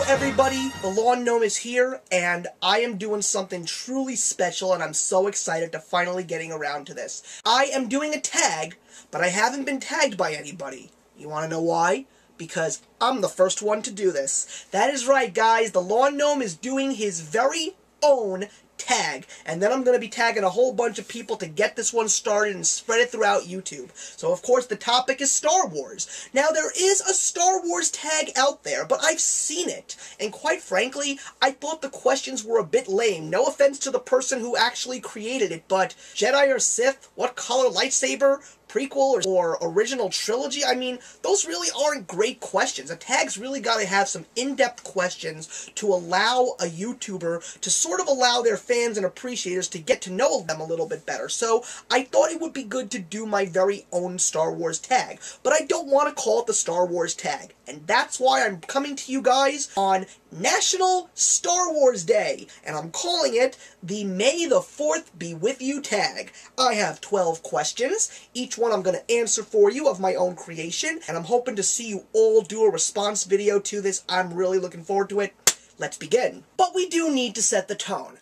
everybody, the Lawn Gnome is here, and I am doing something truly special, and I'm so excited to finally getting around to this. I am doing a tag, but I haven't been tagged by anybody. You want to know why? Because I'm the first one to do this. That is right, guys, the Lawn Gnome is doing his very own tag, and then I'm going to be tagging a whole bunch of people to get this one started and spread it throughout YouTube. So of course the topic is Star Wars. Now there is a Star Wars tag out there, but I've seen it, and quite frankly, I thought the questions were a bit lame. No offense to the person who actually created it, but Jedi or Sith? What color lightsaber? Prequel or original trilogy? I mean, those really aren't great questions. A tag's really got to have some in-depth questions to allow a YouTuber to sort of allow their fans and appreciators to get to know them a little bit better. So I thought it would be good to do my very own Star Wars tag. But I don't want to call it the Star Wars tag. And that's why I'm coming to you guys on National Star Wars Day. And I'm calling it the May the 4th Be With You tag. I have 12 questions. Each one I'm going to answer for you of my own creation. And I'm hoping to see you all do a response video to this. I'm really looking forward to it. Let's begin. But we do need to set the tone.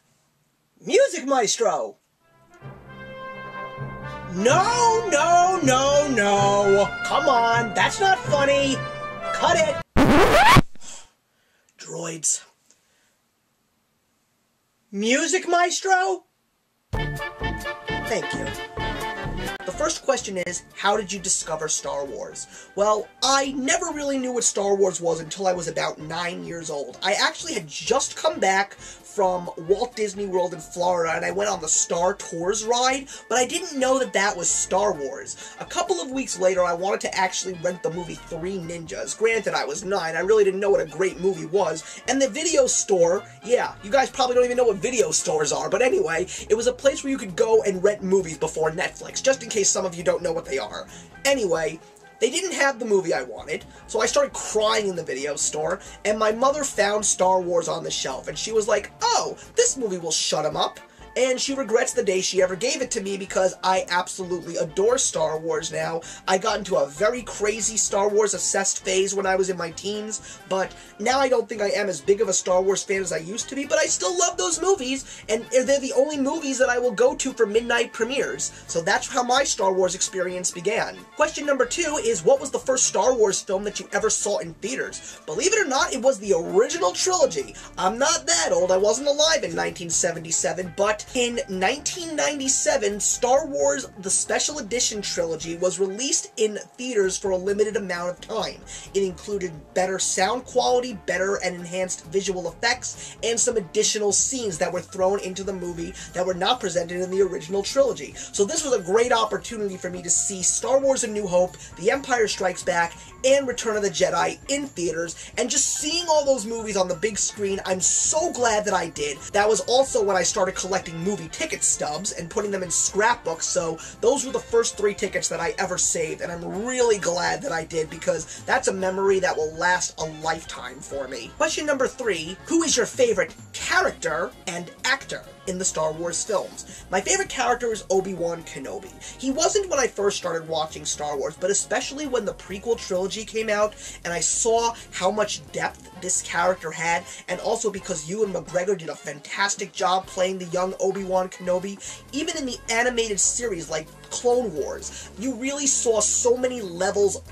Music Maestro! No, no, no, no! Come on, that's not funny! Cut it! Droids. Music Maestro? Thank you. The first question is, how did you discover Star Wars? Well, I never really knew what Star Wars was until I was about 9 years old. I actually had just come back from Walt Disney World in Florida, and I went on the Star Tours ride, but I didn't know that that was Star Wars. A couple of weeks later, I wanted to actually rent the movie Three Ninjas. Granted, I was 9, I really didn't know what a great movie was, and the video store, yeah, you guys probably don't even know what video stores are, but anyway, it was a place where you could go and rent movies before Netflix, just in case some of you don't know what they are. Anyway, they didn't have the movie I wanted, so I started crying in the video store, and my mother found Star Wars on the shelf, and she was like, oh, this movie will shut him up. And she regrets the day she ever gave it to me because I absolutely adore Star Wars now. I got into a very crazy Star Wars obsessed phase when I was in my teens, but now I don't think I am as big of a Star Wars fan as I used to be, but I still love those movies, and they're the only movies that I will go to for midnight premieres. So that's how my Star Wars experience began. Question number 2 is, what was the first Star Wars film that you ever saw in theaters? Believe it or not, it was the original trilogy. I'm not that old, I wasn't alive in 1977, but in 1997, Star Wars The Special Edition Trilogy was released in theaters for a limited amount of time. It included better sound quality, better and enhanced visual effects, and some additional scenes that were thrown into the movie that were not presented in the original trilogy. So this was a great opportunity for me to see Star Wars A New Hope, The Empire Strikes Back, and Return of the Jedi in theaters, and just seeing all those movies on the big screen, I'm so glad that I did. That was also when I started collecting movie ticket stubs and putting them in scrapbooks, so those were the first 3 tickets that I ever saved, and I'm really glad that I did, because that's a memory that will last a lifetime for me. Question number 3, who is your favorite character and actor in the Star Wars films? My favorite character is Obi-Wan Kenobi. He wasn't when I first started watching Star Wars, but especially when the prequel trilogy came out, and I saw how much depth this character had, and also because Ewan McGregor did a fantastic job playing the young Obi-Wan Kenobi. Even in the animated series like Clone Wars, you really saw so many levels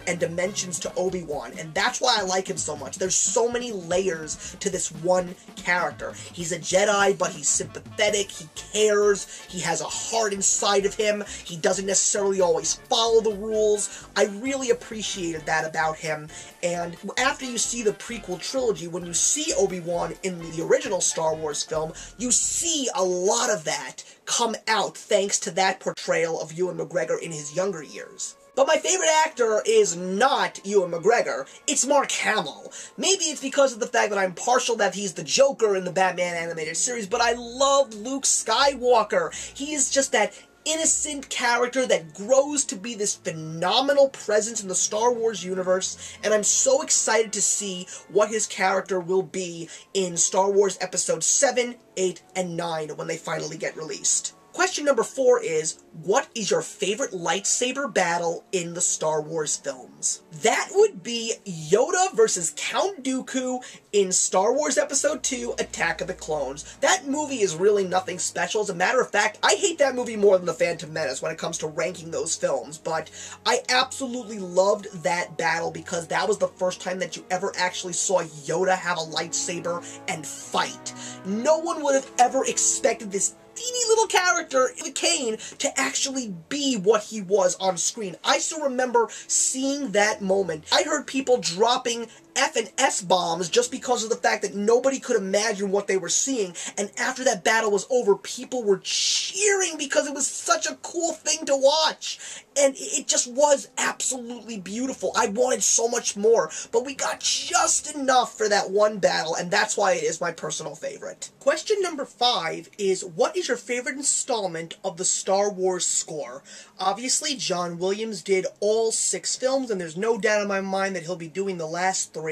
and dimensions to Obi-Wan, and that's why I like him so much. There's so many layers to this one character. He's a Jedi, but he's sympathetic, he cares, he has a heart inside of him, he doesn't necessarily always follow the rules. I really appreciated that about him, and after you see the prequel trilogy, when you see Obi-Wan in the original Star Wars film, you see a lot of that come out thanks to that portrayal of Ewan McGregor in his younger years. But my favorite actor is not Ewan McGregor, it's Mark Hamill. Maybe it's because of the fact that I'm partial that he's the Joker in the Batman animated series, but I love Luke Skywalker. He is just that innocent character that grows to be this phenomenal presence in the Star Wars universe, and I'm so excited to see what his character will be in Star Wars Episodes 7, 8, and 9 when they finally get released. Question number 4 is, what is your favorite lightsaber battle in the Star Wars films? That would be Yoda versus Count Dooku in Star Wars Episode 2, Attack of the Clones. That movie is really nothing special. As a matter of fact, I hate that movie more than The Phantom Menace when it comes to ranking those films, but I absolutely loved that battle because that was the first time that you ever actually saw Yoda have a lightsaber and fight. No one would have ever expected this teeny little character, Kane, to actually be what he was on screen. I still remember seeing that moment. I heard people dropping F and S bombs just because of the fact that nobody could imagine what they were seeing, and after that battle was over, people were cheering because it was such a cool thing to watch, and it just was absolutely beautiful. I wanted so much more, but we got just enough for that one battle, and that's why it is my personal favorite. Question number 5 is, what is your favorite installment of the Star Wars score? Obviously, John Williams did all 6 films, and there's no doubt in my mind that he'll be doing the last 3.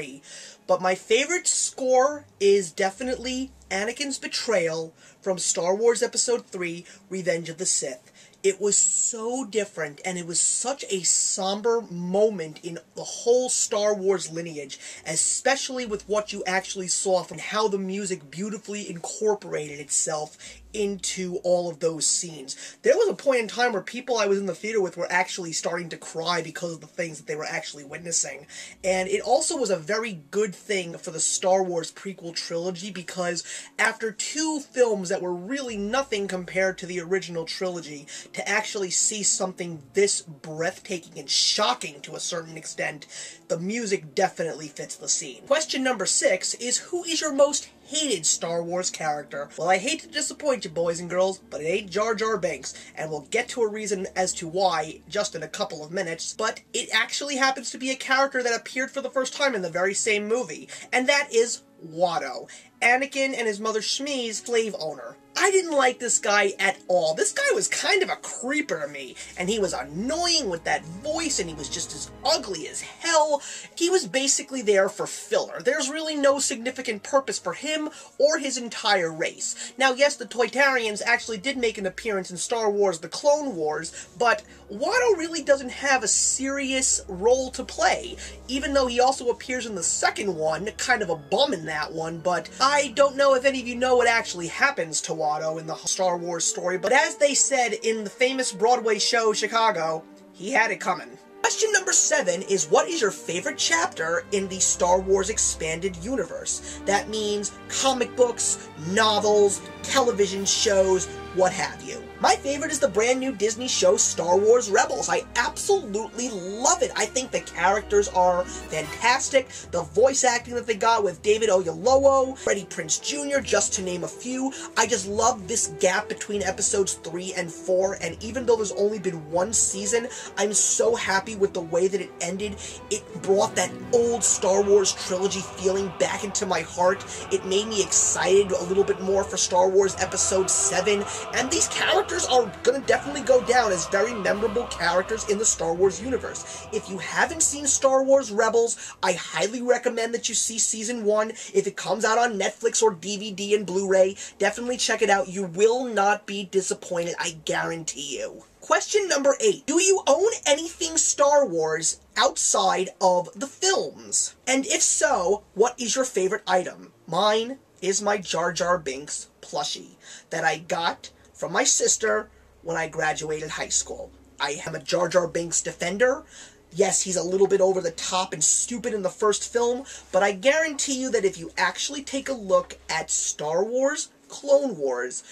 But my favorite score is definitely Anakin's betrayal from Star Wars Episode 3, Revenge of the Sith. It was so different, and it was such a somber moment in the whole Star Wars lineage, especially with what you actually saw from how the music beautifully incorporated itself into all of those scenes. There was a point in time where people I was in the theater with were actually starting to cry because of the things that they were actually witnessing. And it also was a very good thing for the Star Wars prequel trilogy because after 2 films that were really nothing compared to the original trilogy, to actually see something this breathtaking and shocking to a certain extent, the music definitely fits the scene. Question number 6 is, who is your most hated Star Wars character? Well, I hate to disappoint you, boys and girls, but it ain't Jar Jar Binks, and we'll get to a reason as to why just in a couple of minutes, but it actually happens to be a character that appeared for the first time in the very same movie, and that is Watto, Anakin and his mother Shmi's slave owner. I didn't like this guy at all. This guy was kind of a creeper to me, and he was annoying with that voice, and he was just as ugly as hell. He was basically there for filler. There's really no significant purpose for him or his entire race. Now, yes, the Toitarians actually did make an appearance in Star Wars The Clone Wars, but Watto really doesn't have a serious role to play, even though he also appears in the second one, kind of a bum in that one, but I don't know if any of you know what actually happens to Watto in the Star Wars story, but as they said in the famous Broadway show Chicago, he had it coming. Question number 7 is, what is your favorite chapter in the Star Wars expanded universe? That means comic books, novels, television shows, what have you. My favorite is the brand new Disney show Star Wars Rebels. I absolutely love it. I think the characters are fantastic. The voice acting that they got with David Oyelowo, Freddie Prinze Jr., just to name a few. I just love this gap between episodes 3 and 4, and even though there's only been 1 season, I'm so happy with the way that it ended. It brought that old Star Wars trilogy feeling back into my heart. It made me excited a little bit more for Star Wars Episode 7, and these characters are going to definitely go down as very memorable characters in the Star Wars universe. If you haven't seen Star Wars Rebels, I highly recommend that you see Season 1. If it comes out on Netflix or DVD and Blu-ray, definitely check it out. You will not be disappointed, I guarantee you. Question number 8. Do you own anything Star Wars outside of the films? And if so, what is your favorite item? Mine is my Jar Jar Binks plushie that I got from my sister when I graduated high school. I am a Jar Jar Binks defender. Yes, he's a little bit over the top and stupid in the first film, but I guarantee you that if you actually take a look at Star Wars Clone Wars,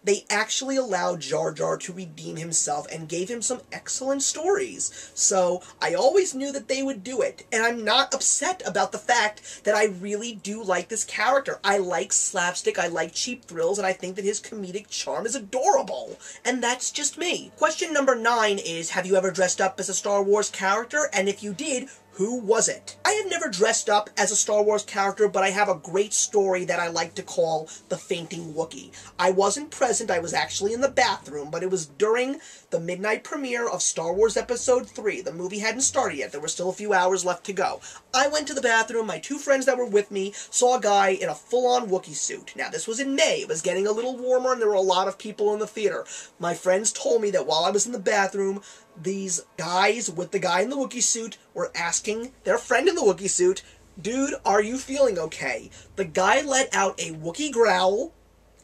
they actually allowed Jar Jar to redeem himself and gave him some excellent stories. So, I always knew that they would do it, and I'm not upset about the fact that I really do like this character. I like slapstick, I like cheap thrills, and I think that his comedic charm is adorable. And that's just me. Question number 9 is, have you ever dressed up as a Star Wars character? And if you did, who was it? I have never dressed up as a Star Wars character, but I have a great story that I like to call The Fainting Wookiee. I wasn't present, I was actually in the bathroom, but it was during the midnight premiere of Star Wars Episode 3. The movie hadn't started yet. There were still a few hours left to go. I went to the bathroom. My two friends that were with me saw a guy in a full-on Wookiee suit. Now, this was in May. It was getting a little warmer, and there were a lot of people in the theater. My friends told me that while I was in the bathroom, these guys with the guy in the Wookiee suit were asking their friend in the Wookiee suit, "Dude, are you feeling okay?" The guy let out a Wookiee growl,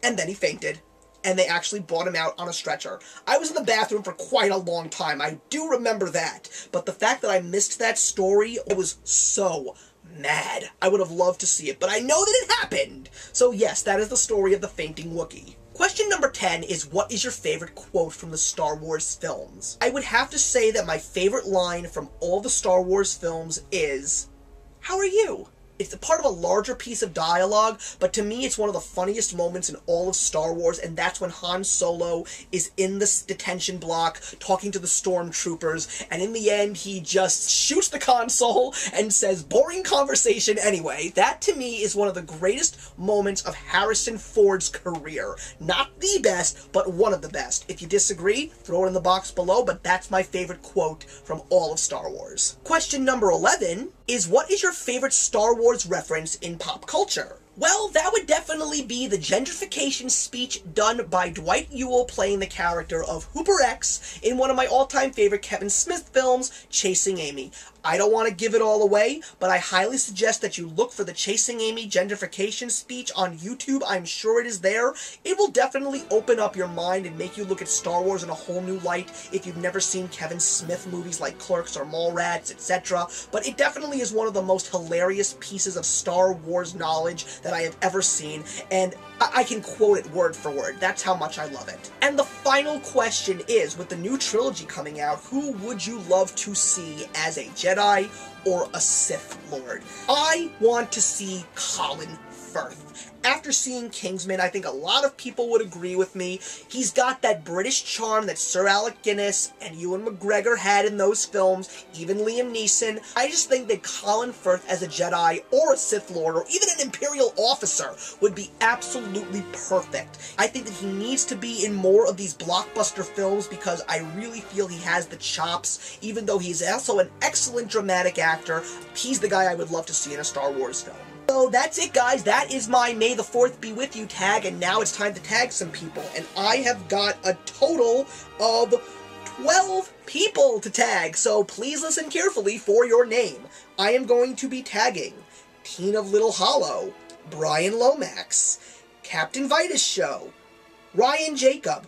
and then he fainted. And they actually brought him out on a stretcher. I was in the bathroom for quite a long time. I do remember that. But the fact that I missed that story, I was so mad. I would have loved to see it, but I know that it happened. So yes, that is the story of the fainting Wookiee. Question number 10 is, what is your favorite quote from the Star Wars films? I would have to say that my favorite line from all the Star Wars films is, "How are you?" It's a part of a larger piece of dialogue, but to me it's one of the funniest moments in all of Star Wars, and that's when Han Solo is in this detention block talking to the stormtroopers, and in the end he just shoots the console and says, "Boring conversation anyway." That to me is one of the greatest moments of Harrison Ford's career. Not the best, but one of the best. If you disagree, throw it in the box below, but that's my favorite quote from all of Star Wars. Question number 11 is, what is your favorite Star Wars reference in pop culture? Well, that would definitely be the gentrification speech done by Dwight Ewell playing the character of Hooper X in one of my all-time favorite Kevin Smith films, Chasing Amy. I don't want to give it all away, but I highly suggest that you look for the Chasing Amy gentrification speech on YouTube. I'm sure it is there. It will definitely open up your mind and make you look at Star Wars in a whole new light if you've never seen Kevin Smith movies like Clerks or Mallrats, etc. But it definitely is one of the most hilarious pieces of Star Wars knowledge that I have ever seen, and I can quote it word for word. That's how much I love it. And the final question is, with the new trilogy coming out, who would you love to see as a Jedi or a Sith Lord? I want to see Colin Firth. After seeing Kingsman, I think a lot of people would agree with me. He's got that British charm that Sir Alec Guinness and Ewan McGregor had in those films, even Liam Neeson. I just think that Colin Firth as a Jedi or a Sith Lord or even an Imperial officer would be absolutely perfect. I think that he needs to be in more of these blockbuster films because I really feel he has the chops. Even though he's also an excellent dramatic actor, he's the guy I would love to see in a Star Wars film. So that's it, guys. That is my May the 4th be with you tag, and now it's time to tag some people. And I have got a total of 12 people to tag, so please listen carefully for your name. I am going to be tagging Teen of Little Hollow, Brian Lomax, Captain Vitus Show, Ryan Jacob,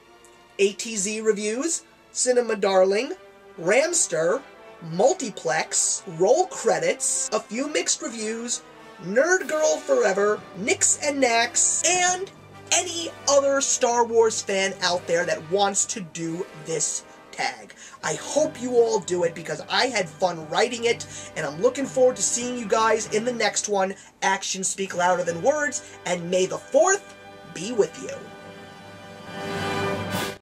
ATZ Reviews, Cinema Darling, Ramster, Multiplex, Roll Credits, A Few Mixed Reviews, Nerd Girl Forever, Nix and Nax, and any other Star Wars fan out there that wants to do this tag. I hope you all do it because I had fun writing it, and I'm looking forward to seeing you guys in the next one. Actions speak louder than words, and May the 4th be with you.